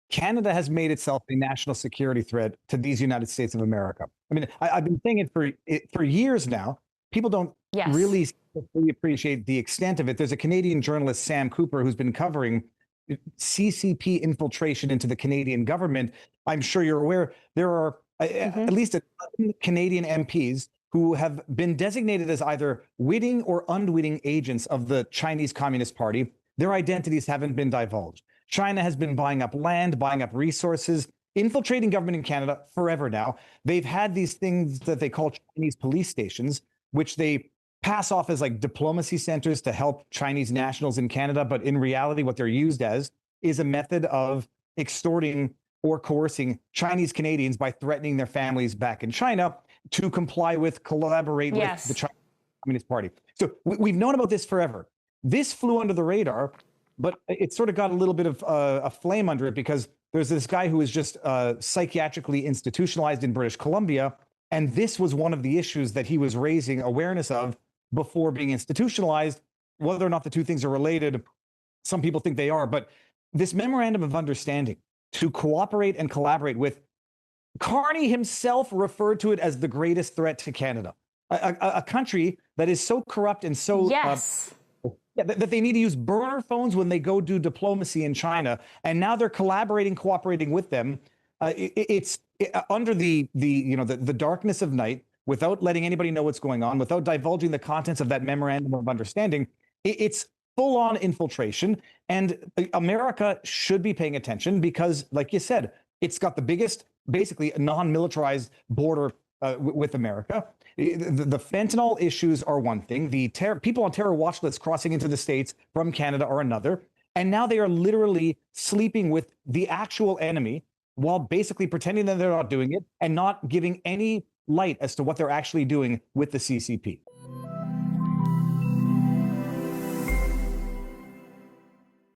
Canada has made itself a national security threat to these United States of America. I mean, I've been saying it for years now. People don't really fully appreciate the extent of it. There's a Canadian journalist, Sam Cooper, who's been covering CCP infiltration into the Canadian government. I'm sure you're aware there are at least a dozen Canadian MPs who have been designated as either witting or unwitting agents of the Chinese Communist Party. Their identities haven't been divulged. China has been buying up land, buying up resources, infiltrating government in Canada forever now. They've had these things that they call Chinese police stations, which they pass off as like diplomacy centers to help Chinese nationals in Canada. But in reality, what they're used as is a method of extorting or coercing Chinese Canadians by threatening their families back in China to comply with, collaborate with the Chinese Communist Party. So we've known about this forever. This flew under the radar, but it sort of got a little bit of a flame under it because there's this guy who was just psychiatrically institutionalized in British Columbia. And this was one of the issues that he was raising awareness of before being institutionalized. Whether or not the two things are related, some people think they are. But this memorandum of understanding to cooperate and collaborate with, Carney himself referred to it as the greatest threat to Canada, a country that is so corrupt and so that they need to use burner phones when they go do diplomacy in China, and now they're cooperating with them. It's under the darkness of night, without letting anybody know what's going on, without divulging the contents of that memorandum of understanding. It's full-on infiltration, and America should be paying attention because, like you said, it's got the biggest, basically non-militarized border with America. The fentanyl issues are one thing. The people on terror watch lists crossing into the States from Canada are another. And now they are literally sleeping with the actual enemy while basically pretending that they're not doing it and not giving any light as to what they're actually doing with the CCP.